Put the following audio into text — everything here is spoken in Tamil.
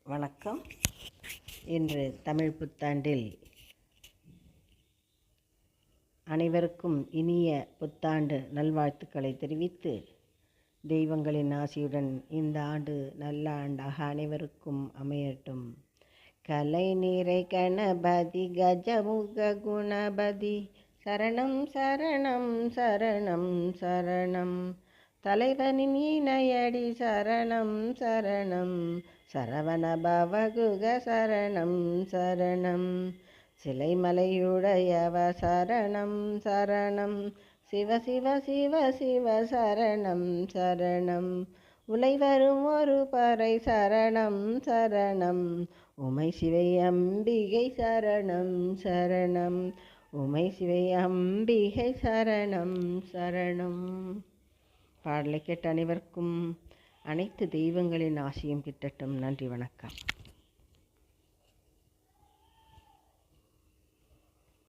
வணக்கம். இன்று தமிழ் புத்தாண்டில் அனைவருக்கும் இனிய புத்தாண்டு நல்வாழ்த்துக்களை தெரிவித்து, தெய்வங்களின் ஆசியுடன் இந்த ஆண்டு நல்ல ஆண்டாக அனைவருக்கும் அமையட்டும். கலை நீரை கணபதி கஜமுக குணபதி சரணம் சரணம் சரணம் சரணம். தலைவனின் இணையடி சரணம் சரணம். சரவண பவகுக சரணம் சரணம். சிலைமலையுடையவ சரணம் சரணம். சிவ சிவ சிவ சிவ சரணம் சரணம். உலை வரும் ஒரு பறை சரணம் சரணம். உமை சிவை அம்பிகை சரணம் சரணம். உமை சிவை அம்பிகை சரணம் சரணம். பாடலை கேட்ட அனைவருக்கும் அனைத்து தெய்வங்களின் ஆசியும் கிட்டட்டும். நன்றி, வணக்கம்.